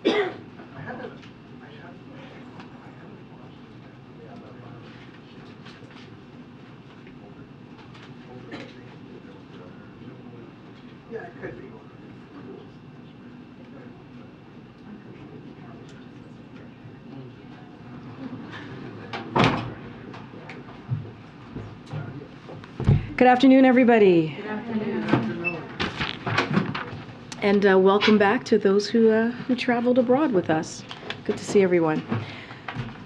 Yeah, it could be. Good afternoon, everybody. Good afternoon. And welcome back to those who traveled abroad with us. Good to see everyone.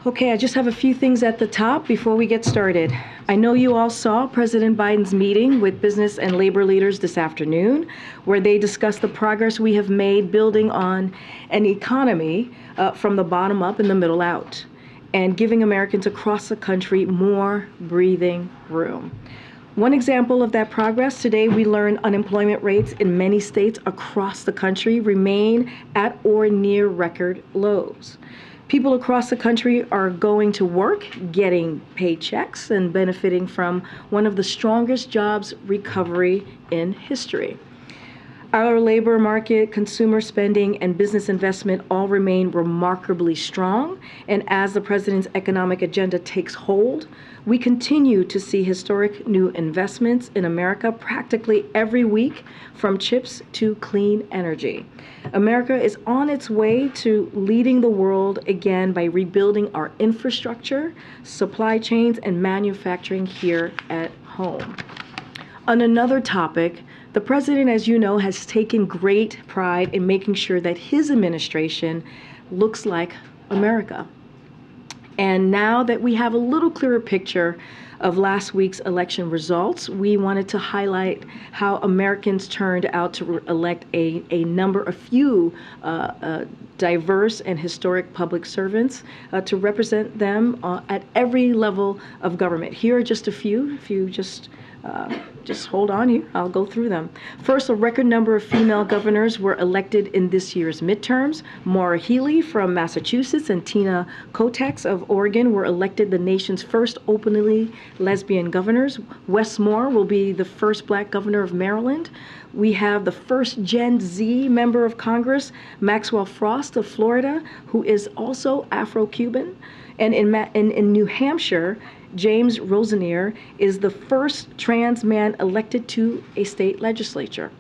Okay, I just have a few things at the top before we get started. I know you all saw President Biden's meeting with business and labor leaders this afternoon, where they discussed the progress we have made building on an economy from the bottom up and the middle out, and giving Americans across the country more breathing room. One example of that progress, today we learned unemployment rates in many states across the country remain at or near record lows. People across the country are going to work, getting paychecks, and benefiting from one of the strongest jobs recovery in history. Our labor market, consumer spending, and business investment all remain remarkably strong. And as the president's economic agenda takes hold, we continue to see historic new investments in America practically every week, from chips to clean energy. America is on its way to leading the world again by rebuilding our infrastructure, supply chains, and manufacturing here at home. On another topic, the president, as you know, has taken great pride in making sure that his administration looks like America. And now that we have a little clearer picture of last week's election results, we wanted to highlight how Americans turned out to elect a few diverse and historic public servants to represent them at every level of government. Here are just a few. If you just hold on here, I'll go through them. First, a record number of female governors were elected in this year's midterms. Maura Healey from Massachusetts and Tina Kotek of Oregon were elected the nation's first openly lesbian governors. Wes Moore will be the first black governor of Maryland. We have the first Gen Z member of Congress, Maxwell Frost of Florida, who is also Afro-Cuban. And in New Hampshire, James Rosenier is the first trans man elected to a state legislature.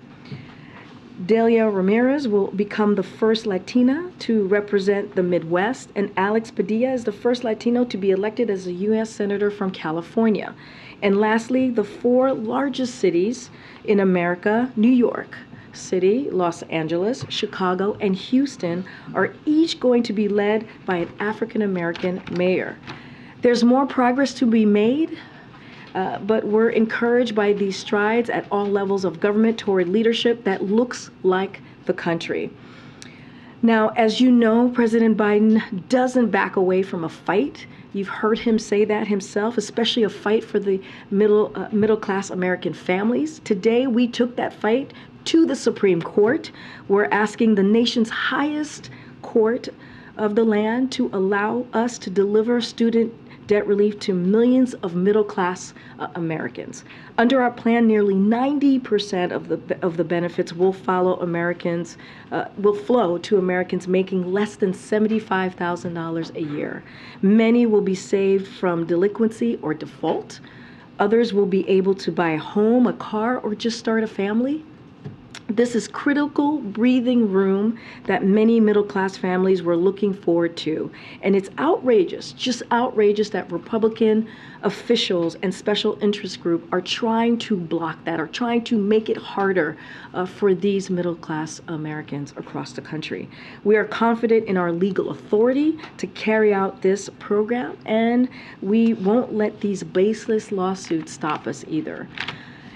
Delia Ramirez will become the first Latina to represent the Midwest, and Alex Padilla is the first Latino to be elected as a U.S. Senator from California. And lastly, the four largest cities in America, New York City, Los Angeles, Chicago, and Houston, are each going to be led by an African-American mayor. There's more progress to be made, but we're encouraged by these strides at all levels of government toward leadership that looks like the country. Now, as you know, President Biden doesn't back away from a fight. You've heard him say that himself, especially a fight for the middle-class American families. Today, we took that fight to the Supreme Court. We're asking the nation's highest court of the land to allow us to deliver student debt relief to millions of middle-class Americans. Under our plan, nearly 90% of the benefits will flow to Americans making less than $75,000 a year. Many will be saved from delinquency or default. Others will be able to buy a home, a car, or just start a family. This is critical breathing room that many middle-class families were looking forward to. And it's outrageous, just outrageous, that Republican officials and special interest groups are trying to block that, or trying to make it harder for these middle-class Americans across the country. We are confident in our legal authority to carry out this program, and we won't let these baseless lawsuits stop us either.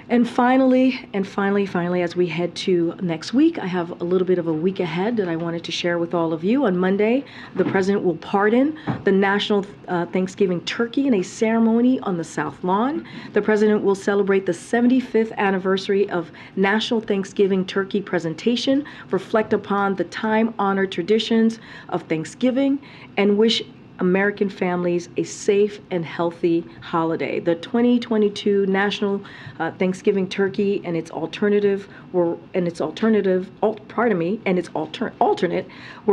And finally, as we head to next week, I have a little bit of a week ahead that I wanted to share with all of you. On Monday, the president will pardon the national Thanksgiving turkey in a ceremony on the South Lawn. The president will celebrate the 75th anniversary of National Thanksgiving Turkey Presentation, reflect upon the time-honored traditions of Thanksgiving, and wish American families a safe and healthy holiday. The 2022 National Thanksgiving Turkey and its alternate were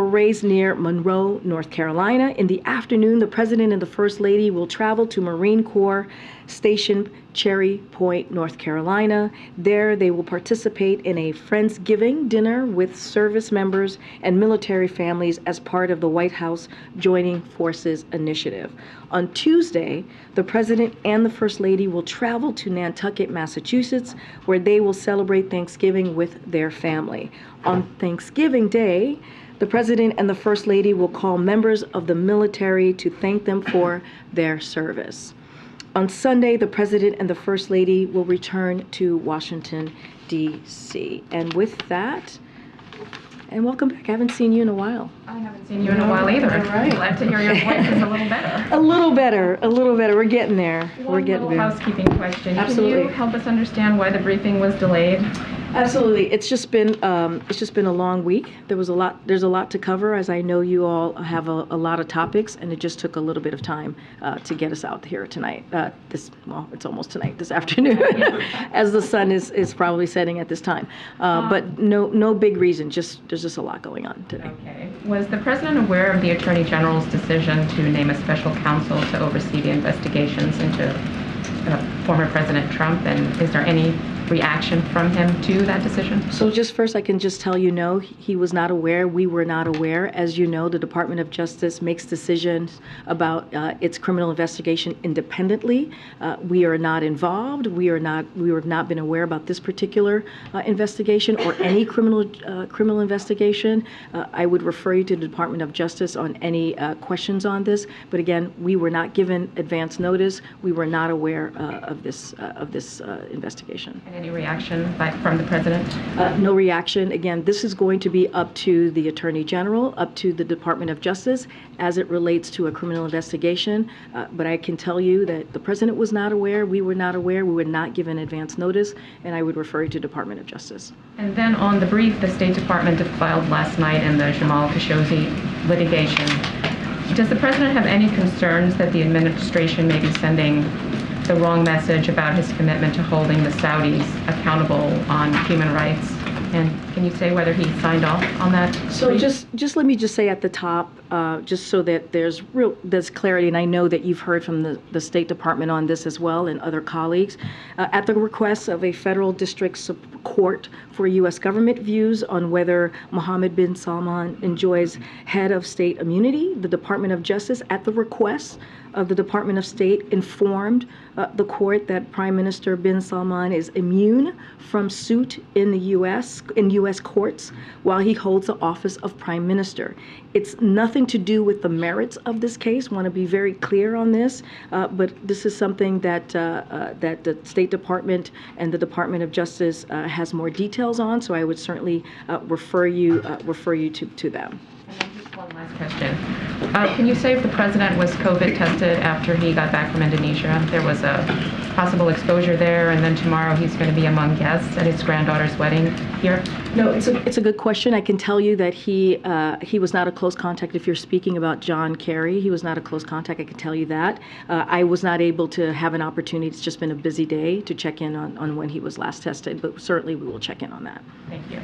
raised near Monroe, North Carolina. In the afternoon, the President and the First Lady will travel to Marine Corps Station Cherry Point, North Carolina. There, they will participate in a Friendsgiving dinner with service members and military families as part of the White House Joining Forces Initiative. On Tuesday, the President and the First Lady will travel to Nantucket, Massachusetts, where they will celebrate Thanksgiving with their family. On Thanksgiving Day, the President and the First Lady will call members of the military to thank them for their service. On Sunday, the President and the First Lady will return to Washington, D.C. And with that, and welcome back. I haven't seen you in a while. I haven't seen you in a while either. All right. Glad to hear your voice is a little better. A little better. We're getting there. We're getting there. Housekeeping question. Absolutely. Can you help us understand why the briefing was delayed? Absolutely. It's just been a long week. There's a lot to cover, as I know you all have a lot of topics, and it just took a little bit of time to get us out here tonight. It's almost tonight, this afternoon, as the sun is probably setting at this time. But no big reason. There's just a lot going on today. Okay. Was the President aware of the Attorney General's decision to name a special counsel to oversee the investigations into former President Trump, and is there any reaction from him to that decision? So just first, I can just tell you, no, he was not aware. We were not aware. As you know, the Department of Justice makes decisions about its criminal investigation independently. We are not involved. We have not been aware about this particular investigation or any criminal investigation. I would refer you to the Department of Justice on any questions on this. But again, we were not given advance notice. We were not aware of this investigation. Any reaction from the President? No reaction. Again, this is going to be up to the Attorney General, up to the Department of Justice as it relates to a criminal investigation. But I can tell you that the President was not aware, we were not aware, we were not given advance notice, and I would refer you to Department of Justice. And then on the brief the State Department filed last night in the Jamal Khashoggi litigation, does the President have any concerns that the administration may be sending the wrong message about his commitment to holding the Saudis accountable on human rights? And can you say whether he signed off on that? So just let me just say at the top, just so that there's clarity, and I know that you've heard from the State Department on this as well and other colleagues, at the request of a federal district court for U.S. government views on whether Mohammed bin Salman enjoys head of state immunity, the Department of Justice, at the request of the Department of State, informed the court that Prime Minister bin Salman is immune from suit in the U.S. courts while he holds the office of Prime Minister. It's nothing to do with the merits of this case. I want to be very clear on this, but this is something that the State Department and the Department of Justice has more details on. So I would certainly refer you to them. One last question. Can you say if the President was COVID tested after he got back from Indonesia? There was a possible exposure there, and then tomorrow he's going to be among guests at his granddaughter's wedding here? No, it's a good question. I can tell you that he was not a close contact. If you're speaking about John Kerry, he was not a close contact. I can tell you that. I was not able to have an opportunity. It's just been a busy day to check in on when he was last tested, but certainly we will check in on that. Thank you.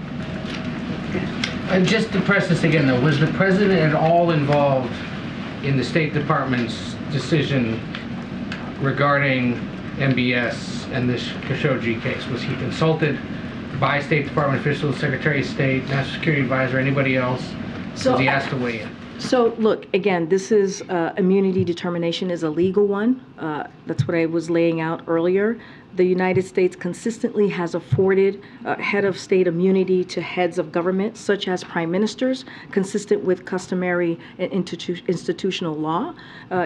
And just to press this again, though, was the President at all involved in the State Department's decision regarding MBS and this Khashoggi case? Was he consulted by State Department officials, Secretary of State, National Security Advisor, anybody else? Was he asked to weigh in? So look, again, this is immunity determination is a legal one. That's what I was laying out earlier. The United States consistently has afforded head of state immunity to heads of government, such as prime ministers, consistent with customary and institutional law.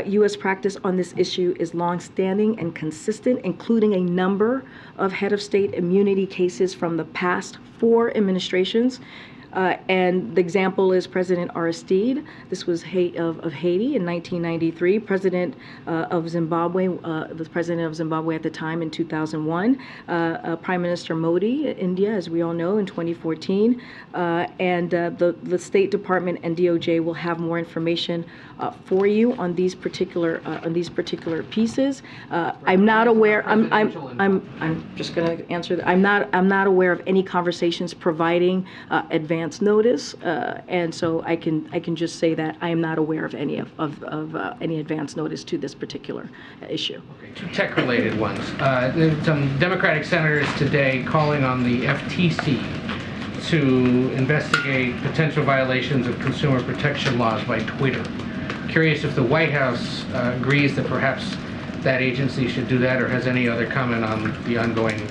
U.S. practice on this issue is longstanding and consistent, including a number of head of state immunity cases from the past 4 administrations. And the example is President Aristide. This was of Haiti in 1993. President of Zimbabwe, the president of Zimbabwe at the time in 2001. Prime Minister Modi, India, as we all know, in 2014. And the State Department and DOJ will have more information for you on these particular pieces. I'm not aware. I'm just going to answer that. I'm not aware of any conversations providing advance notice, and so I can just say that I am not aware of any of any advance notice to this particular issue. Okay, two tech-related ones. There's some Democratic senators today calling on the FTC to investigate potential violations of consumer protection laws by Twitter. Curious if the White House agrees that perhaps that agency should do that, or has any other comment on the ongoing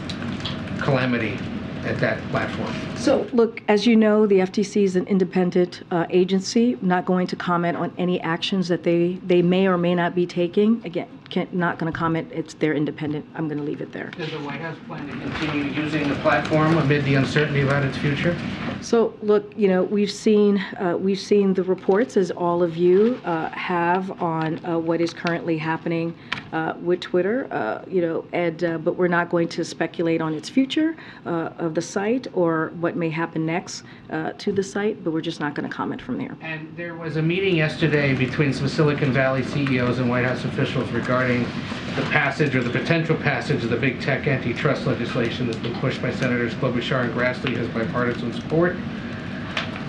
calamity at that platform. So, look, as you know, the FTC is an independent agency, not going to comment on any actions that they may or may not be taking. Again, not going to comment. They're independent. I'm going to leave it there. Does the White House plan to continue using the platform amid the uncertainty about its future? So, look, we've seen the reports, as all of you have, on what is currently happening with Twitter. But we're not going to speculate on its future of the site or what may happen next to the site. But we're just not going to comment from there. And there was a meeting yesterday between some Silicon Valley CEOs and White House officials regarding the passage or the potential passage of the big tech antitrust legislation that's been pushed by Senators Klobuchar and Grassley has bipartisan support.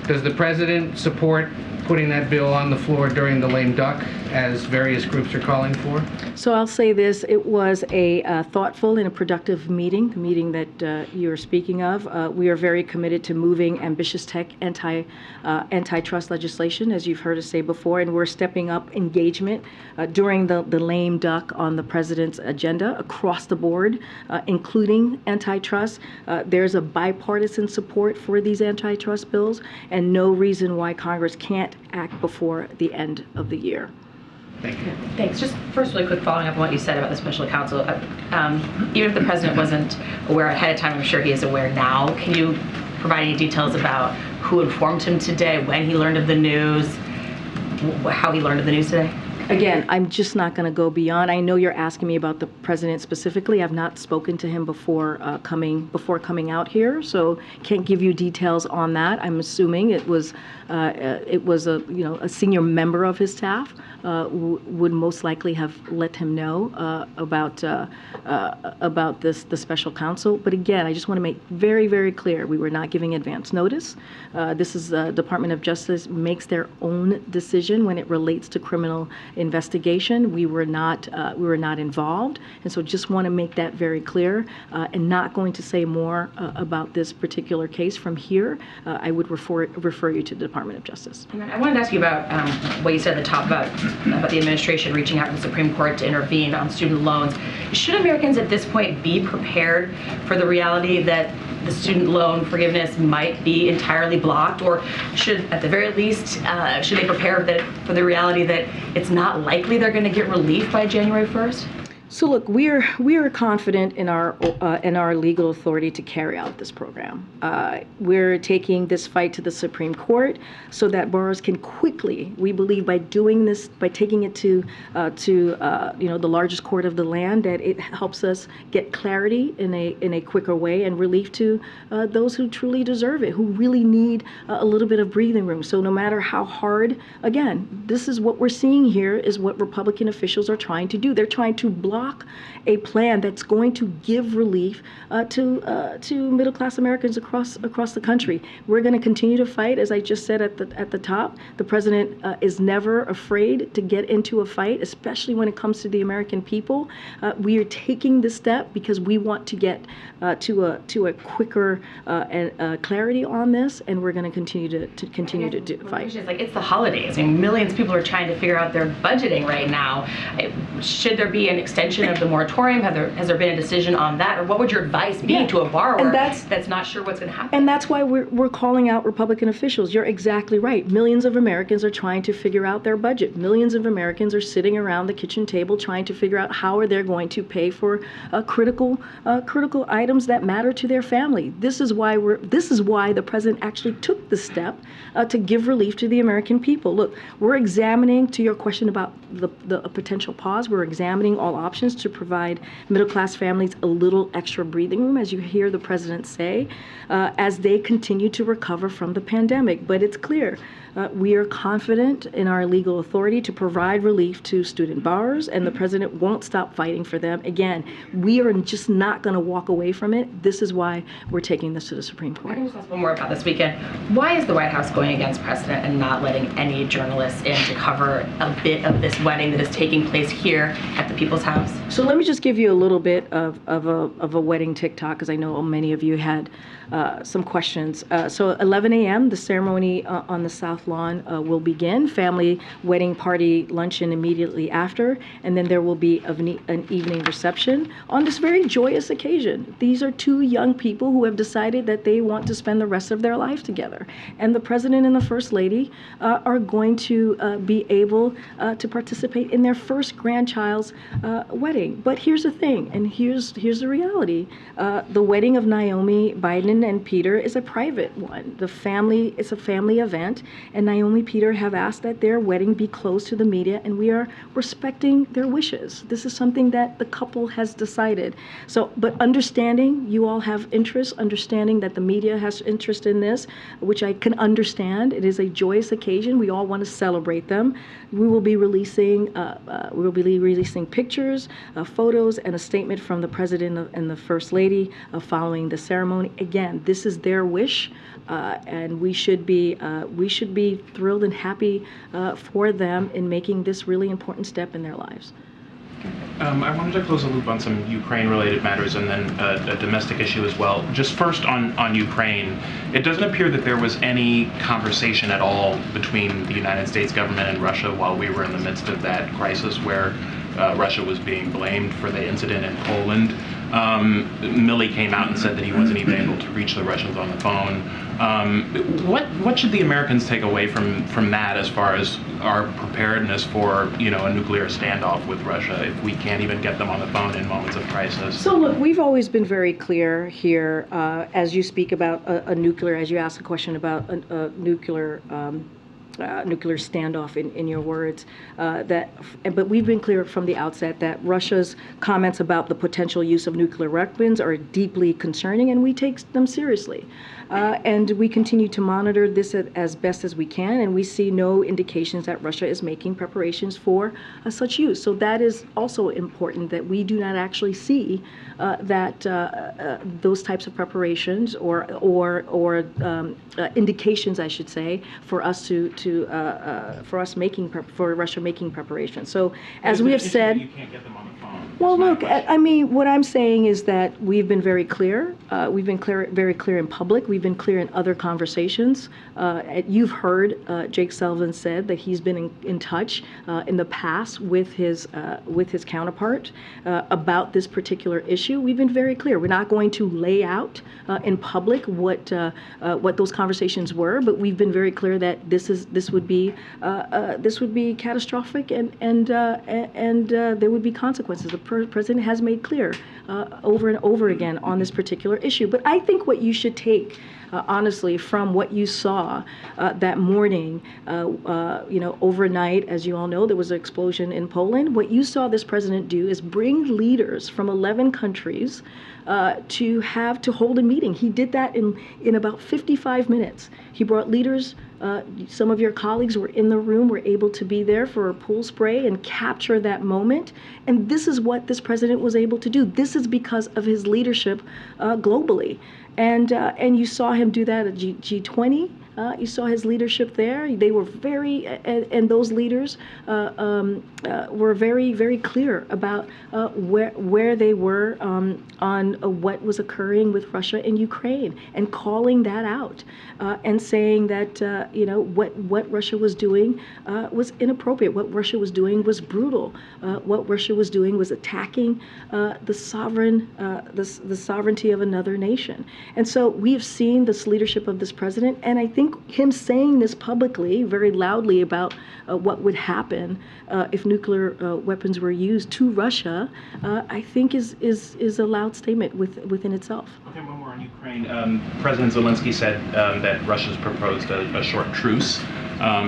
Does the president support putting that bill on the floor during the lame duck, as various groups are calling for? So I'll say this: it was a thoughtful and a productive meeting, the meeting that you're speaking of. We are very committed to moving ambitious tech antitrust legislation, as you've heard us say before, and we're stepping up engagement during the lame duck on the president's agenda across the board, including antitrust. There's a bipartisan support for these antitrust bills, and no reason why Congress can't act before the end of the year. Thank you. Thanks. Just first, really quick, following up on what you said about the special counsel. Even if the president wasn't aware ahead of time, I'm sure he is aware now. Can you provide any details about who informed him today, when he learned of the news, how he learned of the news today? Again, I'm just not going to go beyond. I know you're asking me about the president specifically. I've not spoken to him before coming out here, so can't give you details on that. I'm assuming it was a senior member of his staff would most likely have let him know about the special counsel. But again, I just want to make very, very clear: we were not giving advance notice. This is the Department of Justice makes their own decision when it relates to criminal investigation. We were not involved, and so just want to make that very clear. And not going to say more about this particular case from here. I would refer you to the Department of Justice. And I wanted to ask you about what you said at the top about the administration reaching out to the Supreme Court to intervene on student loans. Should Americans at this point be prepared for the reality that the student loan forgiveness might be entirely blocked, or should, at the very least, should they prepare for the reality that it's not likely they're going to get relief by January 1st? So look, we are confident in our legal authority to carry out this program. We're taking this fight to the Supreme Court so that borrowers can quickly, we believe, by doing this, by taking it to the largest court of the land, that it helps us get clarity in a quicker way and relief to those who truly deserve it, who really need a little bit of breathing room. So no matter how hard, again, this is what we're seeing here is what Republican officials are trying to do. They're trying to block a plan that's going to give relief to middle-class Americans across the country. We're going to continue to fight, as I just said at the top. The president is never afraid to get into a fight, especially when it comes to the American people. We are taking this step because we want to get to a quicker clarity on this, and we're going to continue to fight. It's the holidays. I mean, millions of people are trying to figure out their budgeting right now. Should there be an extension extension of the moratorium? Has there been a decision on that? Or what would your advice be to a borrower that's not sure what's going to happen? And that's why we're calling out Republican officials. You're exactly right. Millions of Americans are trying to figure out their budget. Millions of Americans are sitting around the kitchen table trying to figure out how are they going to pay for critical items that matter to their family. This is why the president actually took the step to give relief to the American people. Look, we're examining, to your question about the potential pause, we're examining all options to provide middle-class families a little extra breathing room, as you hear the president say, as they continue to recover from the pandemic. But it's clear, we are confident in our legal authority to provide relief to student borrowers, and the president won't stop fighting for them. Again, we are just not going to walk away from it. This is why we're taking this to the Supreme Court. I can just ask one more about this weekend. Why is the White House going against precedent and not letting any journalists in to cover a bit of this wedding that is taking place here at the People's House? So let me just give you a little bit of a wedding TikTok, because I know many of you had some questions. So 11 a.m., the ceremony on the South Lawn will begin. Family wedding party luncheon immediately after, and then there will be an evening reception on this very joyous occasion. These are two young people who have decided that they want to spend the rest of their life together, and the president and the first lady are going to be able to participate in their first grandchild's wedding. But here's the thing, and here's the reality: the wedding of Naomi Biden and Peter is a private one. It's a family event, and Naomi and Peter have asked that their wedding be closed to the media, and we are respecting their wishes. This is something that the couple has decided. So, but understanding you all have interest, understanding that the media has interest in this, which I can understand. It is a joyous occasion. We all want to celebrate them. We will be releasing pictures, photos, and a statement from the president and the first lady following the ceremony. Again, this is their wish, and we should be thrilled and happy for them in making this really important step in their lives. I wanted to close the loop on some Ukraine-related matters and then a domestic issue as well. Just first on Ukraine, it doesn't appear that there was any conversation at all between the United States government and Russia while we were in the midst of that crisis where Russia was being blamed for the incident in Poland. Milley came out and said that he wasn't even able to reach the Russians on the phone. What should the Americans take away from that as far as our preparedness for a nuclear standoff with Russia if we can't even get them on the phone in moments of crisis? So look, we've always been very clear here as you speak about as you ask a question about a nuclear standoff in your words, but we've been clear from the outset that Russia's comments about the potential use of nuclear weapons are deeply concerning, and we take them seriously. And we continue to monitor this as best as we can, and we see no indications that Russia is making preparations for such use. So that is also important, that we do not actually see those types of preparations or indications, I should say, for Russia making preparations. So as we have said, you can't get them on the phone. well, look, I mean, what I'm saying is that we've been very clear. We've been very clear in public. We've been clear in other conversations. You've heard Jake Sullivan said that he's been in touch in the past with his counterpart about this particular issue. We've been very clear. We're not going to lay out in public what those conversations were, but we've been very clear that this would be catastrophic, and there would be consequences. The president has made clear over and over again on this particular issue. But I think what you should take, honestly, from what you saw that morning, overnight, as you all know, there was an explosion in Poland. What you saw this president do is bring leaders from 11 countries to hold a meeting. He did that in about 55 minutes. He brought leaders. Some of your colleagues were in the room, were able to be there for a pool spray and capture that moment. And this is what this president was able to do. This is because of his leadership globally. And you saw him do that at G20. You saw his leadership there. They were very, and those leaders were very, very clear about where they were on what was occurring with Russia and Ukraine, and calling that out, and saying that what Russia was doing was inappropriate. What Russia was doing was brutal. What Russia was doing was attacking the sovereignty of another nation. And so we've seen this leadership of this president, and I think him saying this publicly, very loudly, about what would happen if nuclear weapons were used to Russia, I think is a loud statement within itself. Okay, one more on Ukraine. President Zelensky said that Russia's proposed a short truce.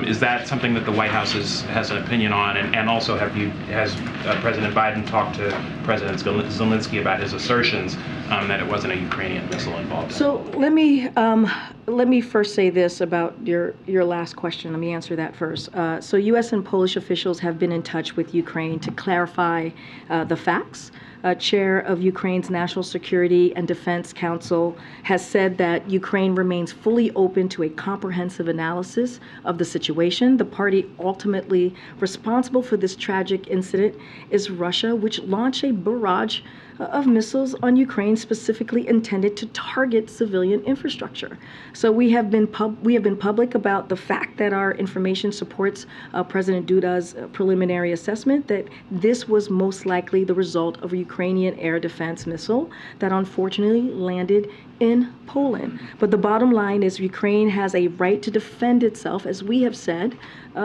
Is that something that the White House has an opinion on? And also, has President Biden talked to President Zelensky about his assertions that it wasn't a Ukrainian missile involved? So let me first say this about your last question. Let me answer that first. So U.S. and Polish officials have been in touch with Ukraine to clarify the facts. Chair of Ukraine's National Security and Defense Council has said that Ukraine remains fully open to a comprehensive analysis of the situation. The party ultimately responsible for this tragic incident is Russia, which launched a barrage of missiles on Ukraine specifically intended to target civilian infrastructure. So we have been public about the fact that our information supports President Duda's preliminary assessment that this was most likely the result of a Ukrainian air defense missile that unfortunately landed in Poland. But the bottom line is Ukraine has a right to defend itself, as we have said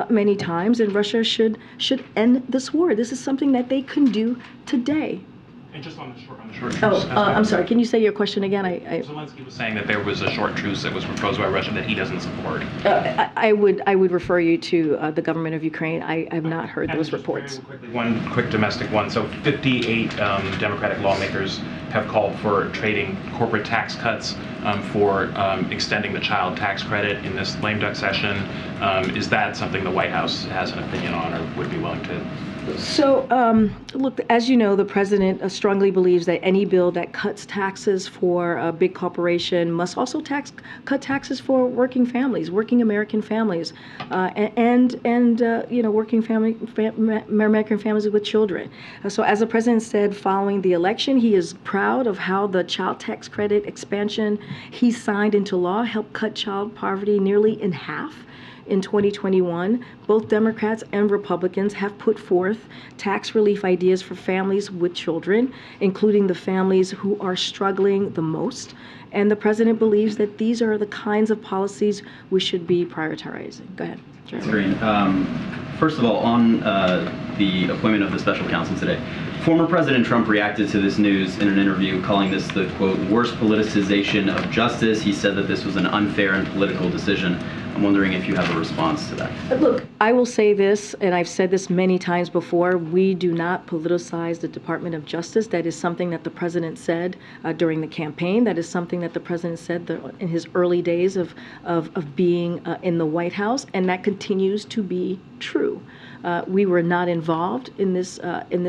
many times, and Russia should end this war. This is something that they can do today. And just on the short truce. I'm sorry. Can you say your question again? Zelensky was saying that there was a short truce that was proposed by Russia that he doesn't support. I would refer you to the government of Ukraine. I have not heard those reports. Very quickly, one quick domestic one. So 58 Democratic lawmakers have called for trading corporate tax cuts for extending the child tax credit in this lame duck session. Is that something the White House has an opinion on or would be willing to? So, look, as you know, the president strongly believes that any bill that cuts taxes for a big corporation must also cut taxes for working families, working American families, and working American families with children. So, as the president said following the election, he is proud of how the child tax credit expansion he signed into law helped cut child poverty nearly in half. In 2021, both Democrats and Republicans have put forth tax relief ideas for families with children, including the families who are struggling the most. And the president believes that these are the kinds of policies we should be prioritizing. Go ahead. Karine. First of all, on the appointment of the special counsel today, former President Trump reacted to this news in an interview, calling this the, quote, worst politicization of justice. He said that this was an unfair and political decision. I'm wondering if you have a response to that. Look, I will say this, and I've said this many times before, we do not politicize the Department of Justice. That is something that the president said during the campaign. That is something that the president said in his early days of being in the White House, and that continues to be true. We were not involved in this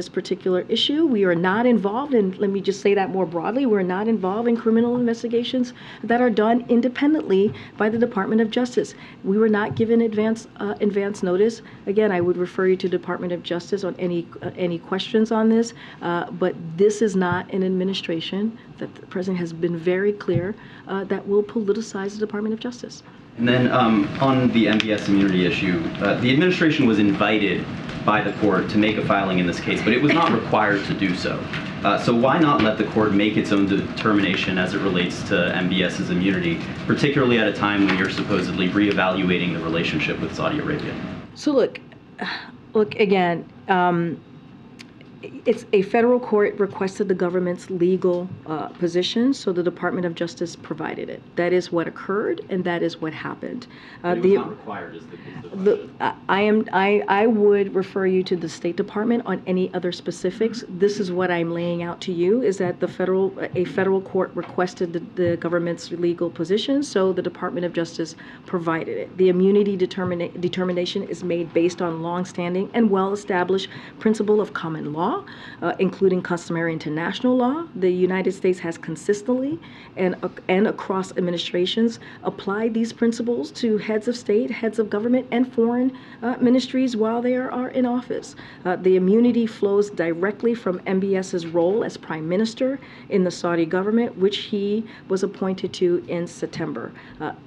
particular issue. We are not involved, and let me just say that more broadly, we're not involved in criminal investigations that are done independently by the Department of Justice. We were not given advance notice. Again, I would refer you to Department of Justice on any questions on this, but this is not an administration that the president has been very clear that will politicize the Department of Justice. And then on the MBS immunity issue, the administration was invited by the court to make a filing in this case, but it was not required to do so. So why not let the court make its own determination as it relates to MBS's immunity, particularly at a time when you're supposedly reevaluating the relationship with Saudi Arabia? So look again. It's a federal court requested the government's legal position, so the Department of Justice provided it. That is what occurred, and that is what happened. It was not required, is the I would refer you to the State Department on any other specifics. This is what I'm laying out to you: is that a federal court requested the government's legal position, so the Department of Justice provided it. The immunity determination is made based on longstanding and well-established principle of common law. law, including customary international law. The United States has consistently and across administrations applied these principles to heads of state, heads of government, and foreign ministries while they are in office. The immunity flows directly from MBS's role as prime minister in the Saudi government, which he was appointed to in September.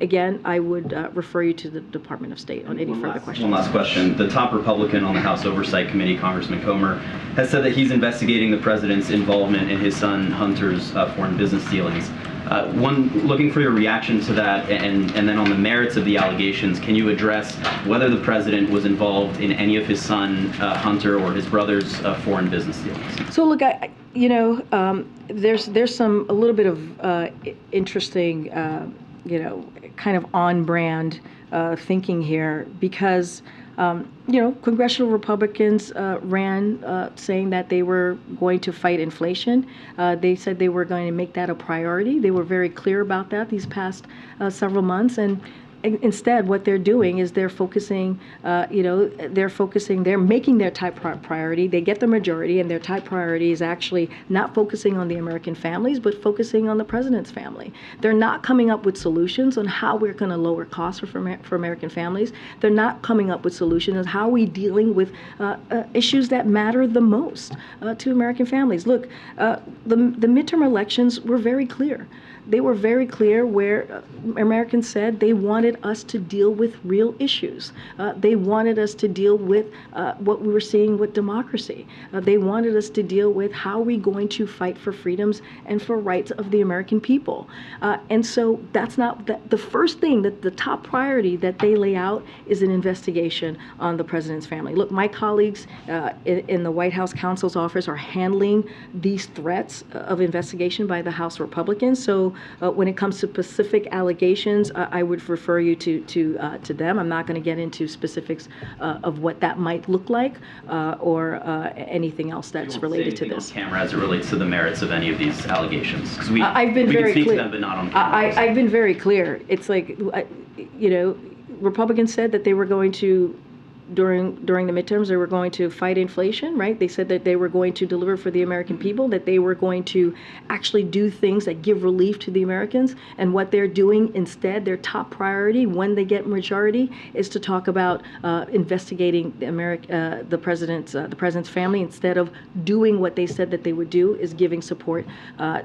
Again, I would refer you to the Department of State on any further questions. One last question. The top Republican on the House Oversight Committee, Congressman Comer, has said that he's investigating the president's involvement in his son Hunter's foreign business dealings. Looking for your reaction to that, and then on the merits of the allegations, can you address whether the president was involved in any of his son Hunter or his brother's foreign business dealings? So look, there's a little bit of interesting, kind of on-brand thinking here because. Congressional Republicans ran saying that they were going to fight inflation. They said they were going to make that a priority. They were very clear about that these past several months. And instead, what they're doing is they're focusing, they're making their top priority. They get the majority, and their top priority is actually not focusing on the American families, but focusing on the president's family. They're not coming up with solutions on how we're going to lower costs for American families. They're not coming up with solutions on how we're dealing with issues that matter the most to American families. Look, the midterm elections were very clear. They were very clear where Americans said they wanted us to deal with real issues. They wanted us to deal with what we were seeing with democracy. They wanted us to deal with how are we going to fight for freedoms and for rights of the American people. And so that's not the first thing, that the top priority that they lay out is an investigation on the president's family. Look, my colleagues in the White House counsel's office are handling these threats of investigation by the House Republicans. So when it comes to specific allegations, I would refer you to them. I'm not going to get into specifics of what that might look like or anything else that's related to this. On camera as it relates to the merits of any of these allegations, because I've been very speak clear. To them, but not on camera. I've been very clear. It's like, Republicans said that they were going to. During the midterms, they were going to fight inflation, right? They said that they were going to deliver for the American people, that they were going to actually do things that give relief to the Americans. And what they're doing instead, their top priority when they get majority, is to talk about investigating the president's family, instead of doing what they said that they would do, is giving support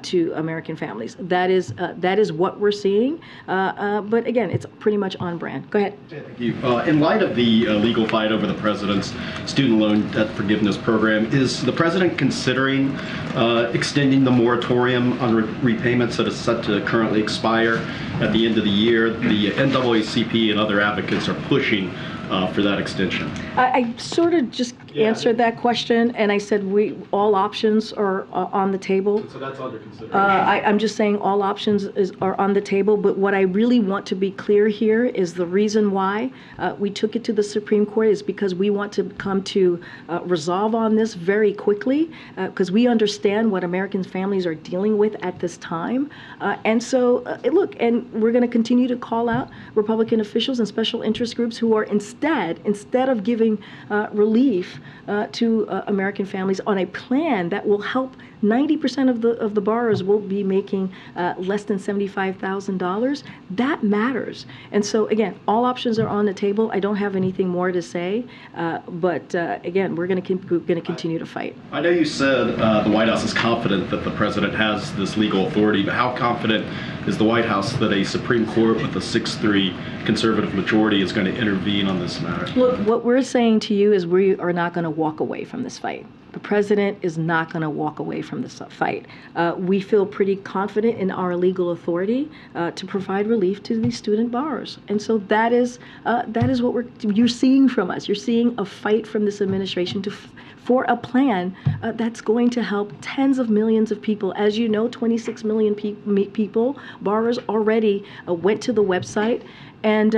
to American families. That is what we're seeing. But again, it's pretty much on brand. Go ahead. Thank you. In light of the legal fight over the president's student loan debt forgiveness program, is the president considering extending the moratorium on repayments that is set to currently expire at the end of the year? The NAACP and other advocates are pushing for that extension. I sort of just answered that question, and I said all options are on the table. So that's under consideration. I'm just saying all options are on the table, but what I really want to be clear here is the reason why we took it to the Supreme Court is because we want to come to resolve on this very quickly, because we understand what American families are dealing with at this time. And so, look, and we're going to continue to call out Republican officials and special interest groups who are instead of giving relief to American families on a plan that will help 90% of the borrowers will be making less than $75,000. That matters. And so again, all options are on the table. I don't have anything more to say, but again, we're going to continue to fight. I know you said the White House is confident that the president has this legal authority, but how confident is the White House that a Supreme Court with a 6-3 conservative majority is going to intervene on this matter? Look, what we're saying to you is we are not going to walk away from this fight. The president is not going to walk away from this fight. We feel pretty confident in our legal authority to provide relief to these student borrowers, and so that is what you're seeing from us. You're seeing a fight from this administration for a plan that's going to help tens of millions of people. As you know, 26 million people, borrowers, already went to the website and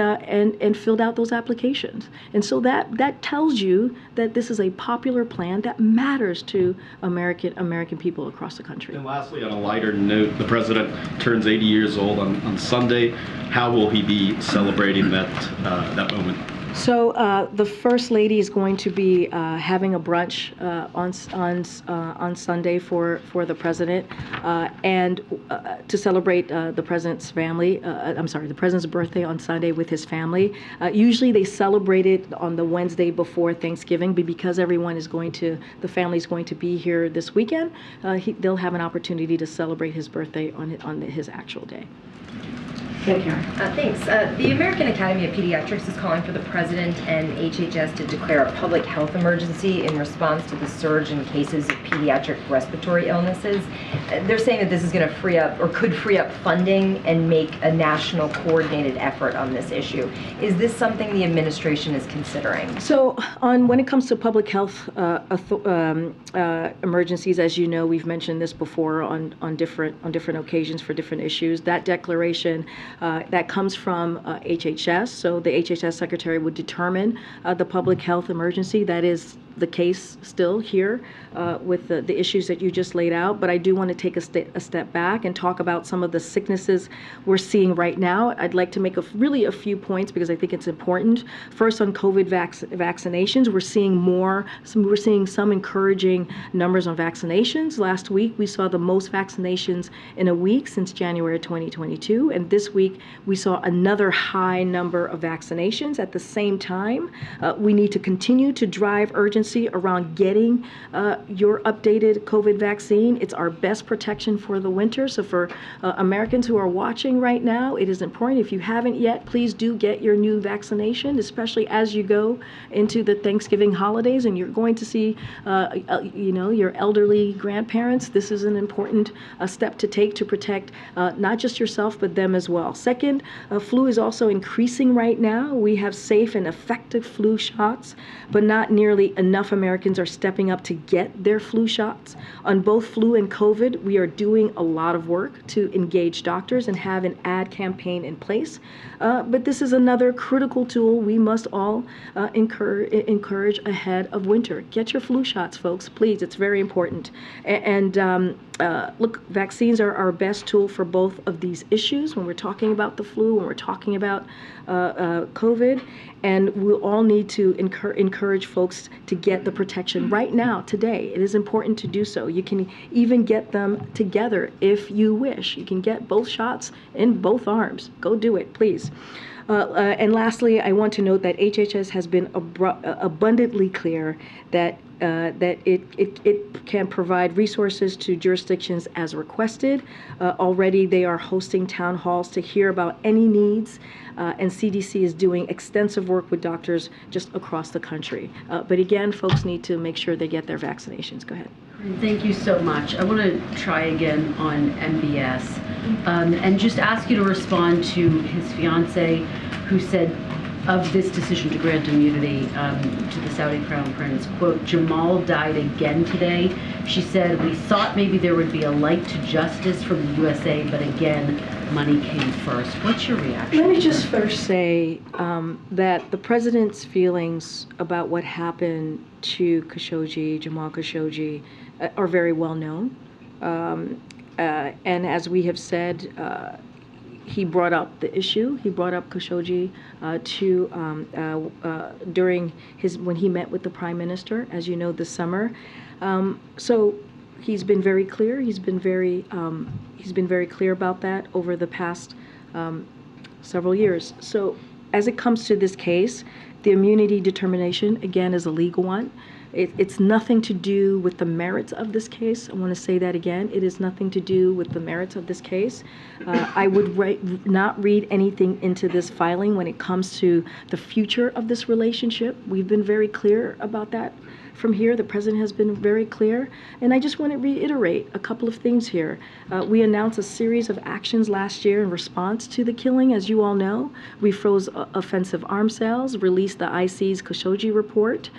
filled out those applications. And so that tells you that this is a popular plan that matters to American people across the country. And lastly, on a lighter note, the president turns 80 years old on Sunday. How will he be celebrating that moment? So the First Lady is going to be having a brunch on Sunday for the President and to celebrate the President's family. The President's birthday on Sunday with his family. Usually they celebrate it on the Wednesday before Thanksgiving, but because everyone is the family is going to be here this weekend, they'll have an opportunity to celebrate his birthday on his actual day. Thanks. The American Academy of Pediatrics is calling for the President and HHS to declare a public health emergency in response to the surge in cases of pediatric respiratory illnesses. They're saying that this is going to free up, or could free up, funding and make a national coordinated effort on this issue. Is this something the administration is considering? So when it comes to public health emergencies, as you know, we've mentioned this before on different occasions for different issues. That declaration that comes from HHS. So the HHS secretary would determine the public health emergency. That is the case still here with the issues that you just laid out. But I do want to take a step back and talk about some of the sicknesses we're seeing right now. I'd like to make a few points because I think it's important. First, on COVID vaccinations, we're seeing some encouraging numbers on vaccinations. Last week, we saw the most vaccinations in a week since January 2022. And this week, we saw another high number of vaccinations. At the same time, we need to continue to drive urgency around getting your updated COVID vaccine. It's our best protection for the winter. So for Americans who are watching right now, it is important. If you haven't yet, please do get your new vaccination, especially as you go into the Thanksgiving holidays and you're going to see your elderly grandparents. This is an important step to take to protect not just yourself, but them as well. Second, flu is also increasing right now. We have safe and effective flu shots, but not nearly enough Americans are stepping up to get their flu shots. On both flu and COVID, we are doing a lot of work to engage doctors and have an ad campaign in place. But this is another critical tool we must all encourage ahead of winter. Get your flu shots, folks, please. It's very important. Look, vaccines are our best tool for both of these issues when we're talking about the flu, when we're talking about COVID, and we'll all need to encourage folks to get the protection right now, today. It is important to do so. You can even get them together if you wish. You can get both shots in both arms. Go do it, please. And lastly, I want to note that HHS has been abundantly clear that it can provide resources to jurisdictions as requested. Already they are hosting town halls to hear about any needs, and CDC is doing extensive work with doctors just across the country. But again, folks need to make sure they get their vaccinations. Go ahead. Thank you so much. I want to try again on MBS and just ask you to respond to his fiance who said of this decision to grant immunity to the Saudi Crown Prince, quote, Jamal died again today. She said, we thought maybe there would be a light to justice from the USA, but again, money came first. What's your reaction? Let me just first say that the president's feelings about what happened to Jamal Khashoggi, are very well known. And as we have said, he brought up the issue. He brought up Khashoggi during when he met with the Prime Minister, as you know, this summer. So he's been very clear. He's been very clear about that over the past several years. So as it comes to this case, the immunity determination, again, is a legal one. It's nothing to do with the merits of this case. I want to say that again. It is nothing to do with the merits of this case. I would not read anything into this filing when it comes to the future of this relationship. We've been very clear about that from here. The president has been very clear. And I just want to reiterate a couple of things here. We announced a series of actions last year in response to the killing, as you all know. We froze offensive arms sales, released the IC's Khashoggi report.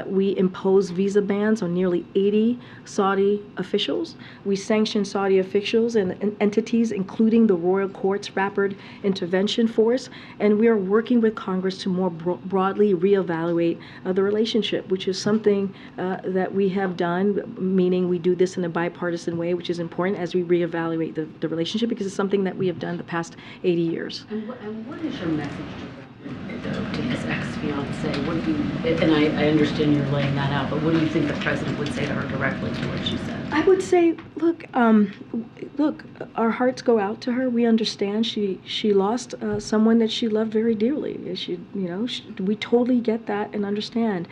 We imposed visa bans on nearly 80 Saudi officials. We sanctioned Saudi officials and entities, including the Royal Court's Rapid Intervention Force. And we are working with Congress to more broadly reevaluate the relationship, which is something that we have done, meaning we do this in a bipartisan way, which is important as we reevaluate the relationship, because it's something that we have done the past 80 years. And what is your message to them? to his ex-fiancée. What do you, and I understand you're laying that out, but what do you think the president would say to her directly to what she said? I would say, look, our hearts go out to her. We understand she lost someone that she loved very dearly. We totally get that and understand.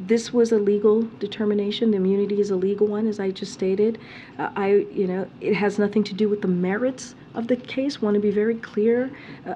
This was a legal determination. The immunity is a legal one, as I just stated. It has nothing to do with the merits of the case. Want to be very clear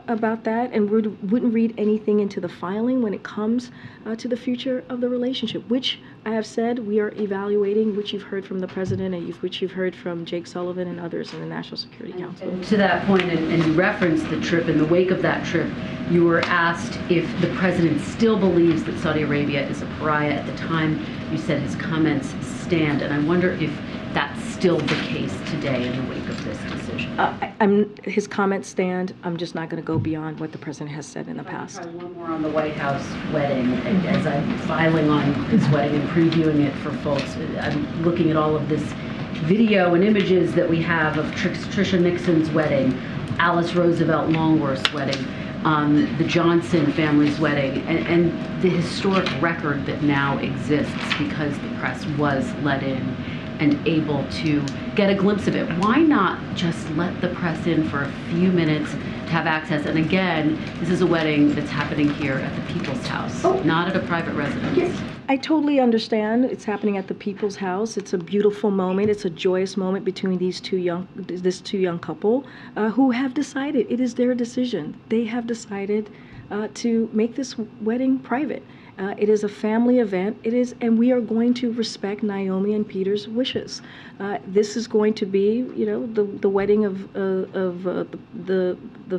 about that, and wouldn't read anything into the filing when it comes to the future of the relationship, which I have said we are evaluating, which you've heard from the president and which you've heard from Jake Sullivan and others in the National Security Council. And to that point, and you referenced the trip, in the wake of that trip, you were asked if the president still believes that Saudi Arabia is a pariah. At the time, you said his comments stand, and I wonder if that's still the case today in the wake of this decision. His comments stand. I'm just not going to go beyond what the president has said in the past. Try one more on the White House wedding. And as I'm filing on this wedding and previewing it for folks, I'm looking at all of this video and images that we have of Tricia Nixon's wedding, Alice Roosevelt Longworth's wedding, the Johnson family's wedding, and the historic record that now exists because the press was let in and able to get a glimpse of it. Why not just let the press in for a few minutes to have access? And again, this is a wedding that's happening here at the People's House, not at a private residence. Yes. I totally understand. It's happening at the People's House. It's a beautiful moment. It's a joyous moment between this two young couple who have decided, it is their decision. They have decided to make this wedding private. It is a family event. And we are going to respect Naomi and Peter's wishes. This is going to be, the wedding of the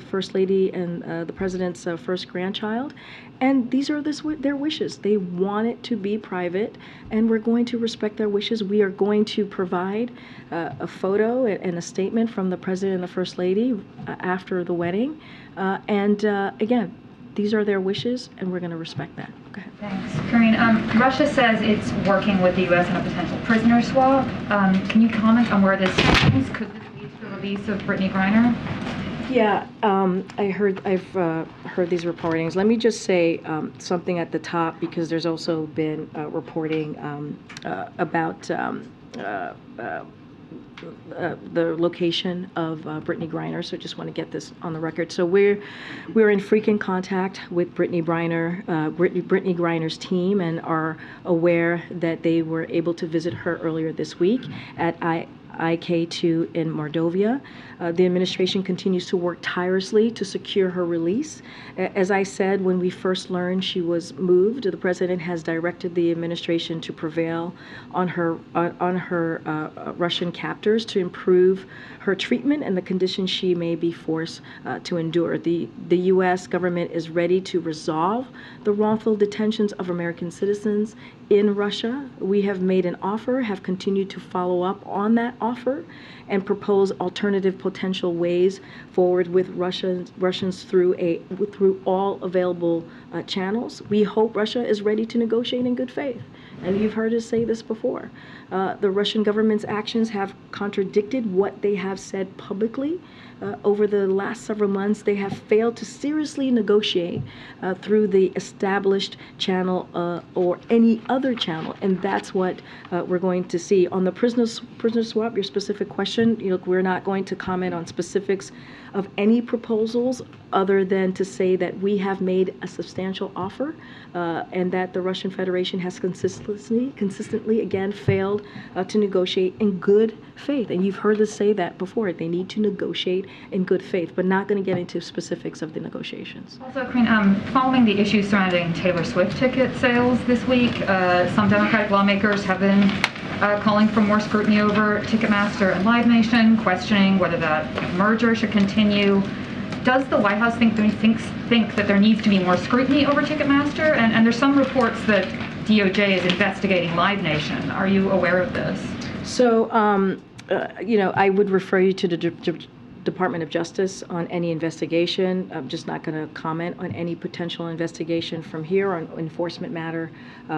First Lady and the President's first grandchild, and these are their wishes. They want it to be private, and we're going to respect their wishes. We are going to provide a photo and a statement from the President and the First Lady after the wedding, and again, these are their wishes, and we're going to respect that. Go ahead. Thanks. Karine, Russia says it's working with the U.S. on a potential prisoner swap. Can you comment on where this stands? Could this lead to the release of Brittany Griner? Yeah, I've heard these reportings. Let me just say something at the top, because there's also been reporting about the location of Brittany Griner, so just want to get this on the record. So we're in frequent contact with Brittany Griner's team, and are aware that they were able to visit her earlier this week at IK2 in Mordovia. The administration continues to work tirelessly to secure her release. As I said, when we first learned she was moved, the president has directed the administration to prevail on her Russian captors to improve her treatment and the conditions she may be forced to endure. The U.S. government is ready to resolve the wrongful detentions of American citizens in Russia. We have made an offer, have continued to follow up on that offer, and propose alternative potential ways forward with Russians through all available channels. We hope Russia is ready to negotiate in good faith. And you've heard us say this before. The Russian government's actions have contradicted what they have said publicly. Over the last several months, they have failed to seriously negotiate through the established channel or any other channel, and that's what we're going to see. On the prisoner swap, your specific question, we're not going to comment on specifics of any proposals other than to say that we have made a substantial offer and that the Russian Federation has consistently again failed to negotiate in good faith. And you've heard us say that before. They need to negotiate in good faith, but not going to get into specifics of the negotiations. Also, Karine, following the issues surrounding Taylor Swift ticket sales this week, some Democratic lawmakers have been calling for more scrutiny over Ticketmaster and Live Nation, questioning whether that merger should continue. Does the White House think that there needs to be more scrutiny over Ticketmaster? And there's some reports that DOJ is investigating Live Nation. Are you aware of this? So, I would refer you to the Department of Justice on any investigation. I'm just not going to comment on any potential investigation from here, on enforcement matter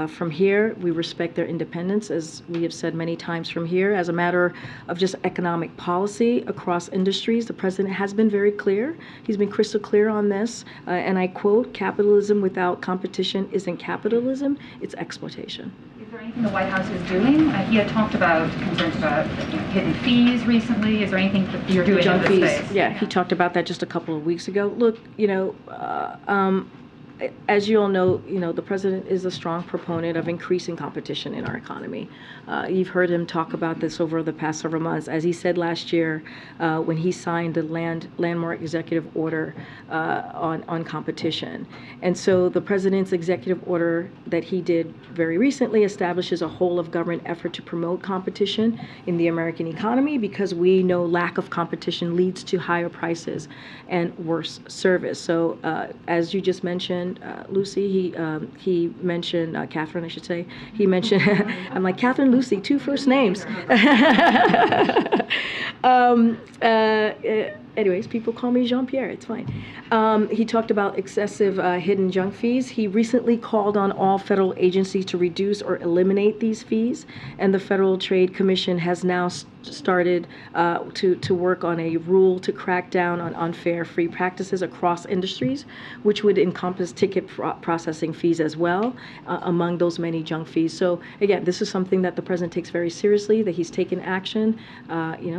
from here. We respect their independence, as we have said many times from here. As a matter of just economic policy across industries, the president has been very clear. He's been crystal clear on this, and I quote, "Capitalism without competition isn't capitalism, it's exploitation." Is there anything the White House is doing? He had talked about concerns about hidden fees recently. Is there anything that you're doing in Junk this fees. space? Yeah, he talked about that just a couple of weeks ago. Look, as you all know, the president is a strong proponent of increasing competition in our economy. You've heard him talk about this over the past several months. As he said last year, when he signed the landmark executive order on competition. And so the president's executive order that he did very recently establishes a whole of government effort to promote competition in the American economy, because we know lack of competition leads to higher prices and worse service. So as you just mentioned, Lucy, he mentioned, Catherine, I should say, he mentioned, I'm like, Catherine, Lucy, two first names. Anyways, people call me Jean-Pierre, it's fine. He talked about excessive hidden junk fees. He recently called on all federal agencies to reduce or eliminate these fees, and the Federal Trade Commission has now started to work on a rule to crack down on unfair free practices across industries, which would encompass ticket processing fees as well, among those many junk fees. So again, this is something that the president takes very seriously, that he's taken action.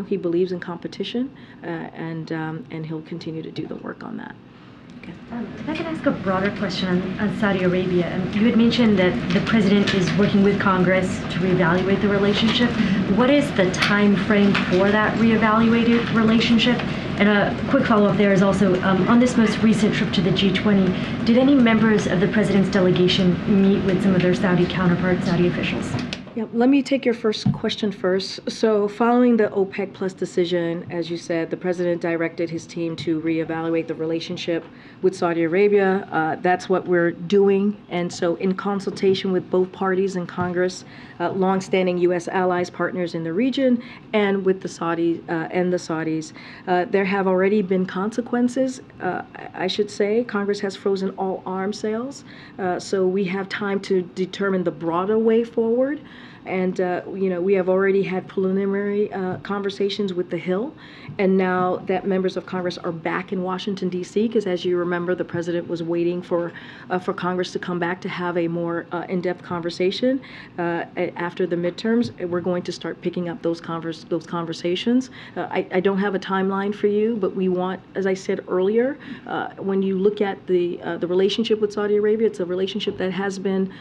He believes in competition, and he'll continue to do the work on that. If I can ask a broader question on Saudi Arabia. You had mentioned that the president is working with Congress to reevaluate the relationship. What is the time frame for that reevaluated relationship? And a quick follow-up there is also, on this most recent trip to the G20, did any members of the president's delegation meet with some of their Saudi counterparts, Saudi officials? Yeah, let me take your first question first. So following the OPEC Plus decision, as you said, the president directed his team to reevaluate the relationship with Saudi Arabia. That's what we're doing. And so in consultation with both parties in Congress, longstanding U.S. allies, partners in the region, and with the Saudis, there have already been consequences. I should say Congress has frozen all arms sales. So we have time to determine the broader way forward. And, we have already had preliminary conversations with the Hill, and now that members of Congress are back in Washington, D.C., because as you remember, the president was waiting for Congress to come back to have a more in-depth conversation after the midterms. We're going to start picking up those conversations. I don't have a timeline for you, but we want, as I said earlier, when you look at the relationship with Saudi Arabia, it's a relationship that has been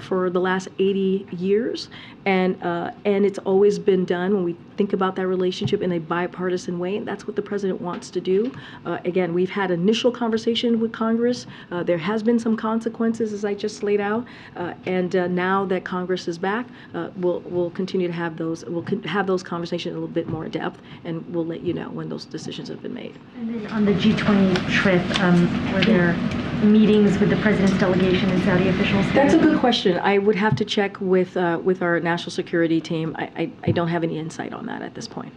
for the last 80 years. And it's always been done when we think about that relationship in a bipartisan way, and that's what the president wants to do. Again, we've had initial conversation with Congress. There has been some consequences, as I just laid out, and now that Congress is back, we'll continue to have those. We'll have those conversations a little bit more in depth, and we'll let you know when those decisions have been made. And then on the G20 trip, were there meetings with the president's delegation and Saudi officials? That's a good question. I would have to check with our national security team. I don't have any insight on that at this point.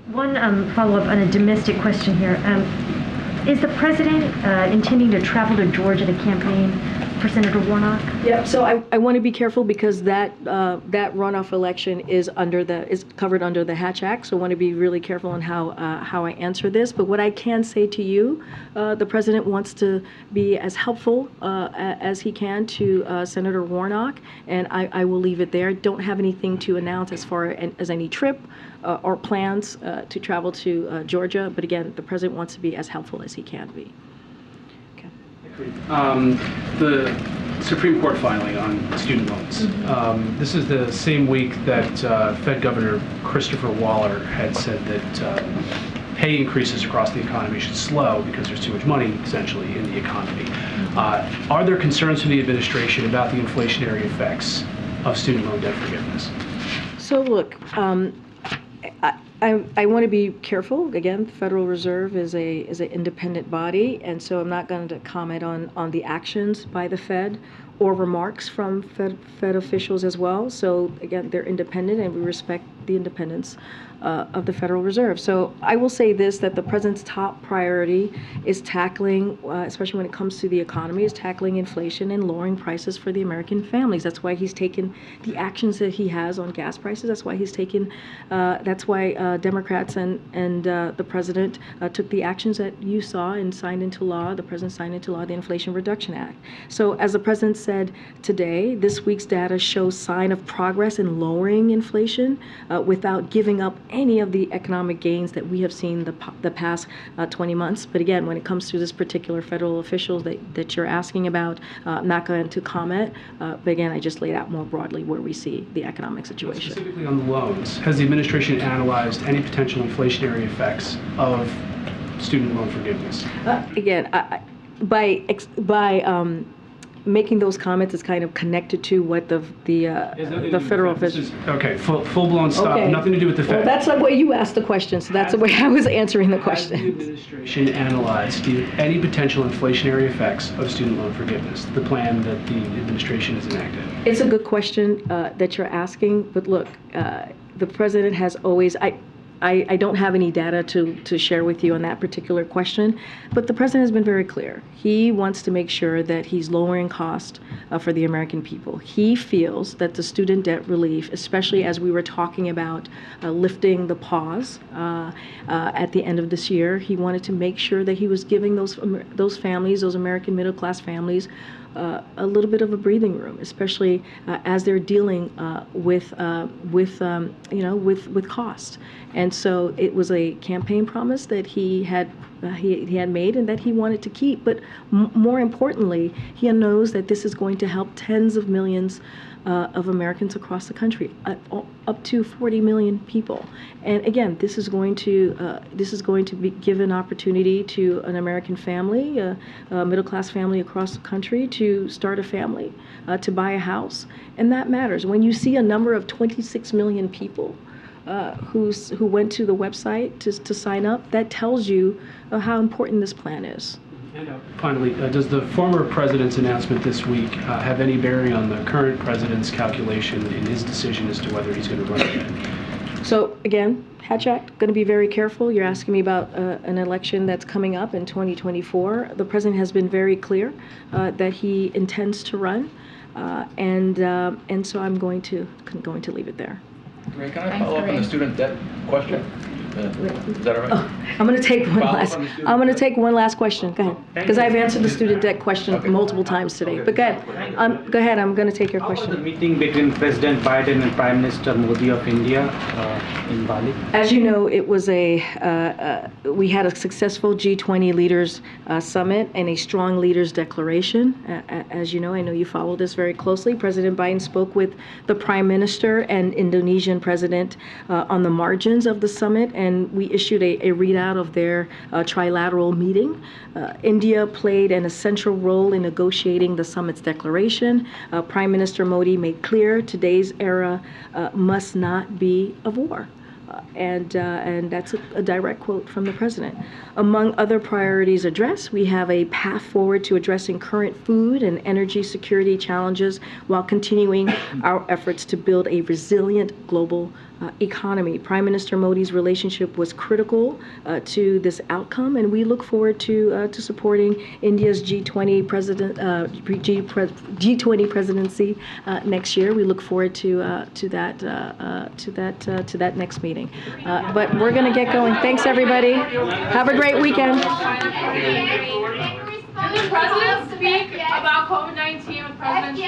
One follow-up on a domestic question here. Is the president intending to travel to Georgia to campaign for Senator Warnock? Yeah, so I want to be careful because that runoff election is covered under the Hatch Act, so I want to be really careful on how I answer this. But what I can say to you, the president wants to be as helpful as he can to Senator Warnock, and I will leave it there. Don't have anything to announce as far as any trip or plans to travel to Georgia, but again, the president wants to be as helpful as he can be. The Supreme Court filing on student loans. This is the same week that Fed Governor Christopher Waller had said that pay increases across the economy should slow because there's too much money, essentially, in the economy. Are there concerns from the administration about the inflationary effects of student loan debt forgiveness? So look, I want to be careful. Again, the Federal Reserve is an independent body, and so I'm not going to comment on the actions by the Fed or remarks from Fed officials as well. So again, they're independent, and we respect the independence of the Federal Reserve. So I will say this, that the president's top priority is tackling, especially when it comes to the economy, is tackling inflation and lowering prices for the American families. That's why he's taken the actions that he has on gas prices. That's why he's taken, that's why Democrats and the president took the actions that you saw and signed into law. The president signed into law the Inflation Reduction Act. So as the president said today, this week's data shows sign of progress in lowering inflation without giving up any of the economic gains that we have seen the past 20 months. But again, when it comes to this particular federal official that you're asking about, I'm not going to comment. But again, I just laid out more broadly where we see the economic situation. Specifically on the loans, has the administration analyzed any potential inflationary effects of student loan forgiveness? Again, by making those comments is kind of connected to what the federal officials. Okay, full-blown stop, Okay. Nothing to do with the Fed. Well, that's the way you asked the question, so that's the way I was answering the question. Has the administration analyzed any potential inflationary effects of student loan forgiveness, the plan that the administration has enacted? It's a good question that you're asking, but look, the president has always, I don't have any data to share with you on that particular question, but the president has been very clear. He wants to make sure that he's lowering cost for the American people. He feels that the student debt relief, especially as we were talking about lifting the pause at the end of this year, he wanted to make sure that he was giving those families, those American middle-class families, a little bit of a breathing room, especially as they're dealing with cost. And so it was a campaign promise that he had made and that he wanted to keep. But more importantly, he knows that this is going to help tens of millions of Americans across the country, up to 40 million people. And again, this is going to give an opportunity to an American family, a middle-class family across the country, to start a family, to buy a house, and that matters. When you see a number of 26 million people who went to the website to sign up, that tells you how important this plan is. And finally, does the former president's announcement this week have any bearing on the current president's calculation in his decision as to whether he's going to run again? So again, Hatch Act, going to be very careful. You're asking me about an election that's coming up in 2024. The president has been very clear that he intends to run, and so I'm going to leave it there. Ray, can I follow up on the student debt question? Is that all right? Oh, I'm going to take one last question. Go ahead, because I've answered the student debt question multiple times today. But go ahead. Go ahead. I'm going to take your question. How was the meeting between President Biden and Prime Minister Modi of India in Bali? As you know, it was we had a successful G20 leaders summit and a strong leaders declaration. As you know, I know you follow this very closely. President Biden spoke with the Prime Minister and Indonesian President on the margins of the summit, and we issued a readout of their trilateral meeting. India played an essential role in negotiating the summit's declaration. Prime Minister Modi made clear today's era must not be of war. And that's a direct quote from the president. Among other priorities addressed, we have a path forward to addressing current food and energy security challenges while continuing our efforts to build a resilient global economy. Prime Minister Modi's relationship was critical to this outcome, and we look forward to supporting India's G20 presidency next year. We look forward to that next meeting. But we're going to get going. Thanks, everybody. Have a great weekend. Did the president speak about COVID-19 with President Xi?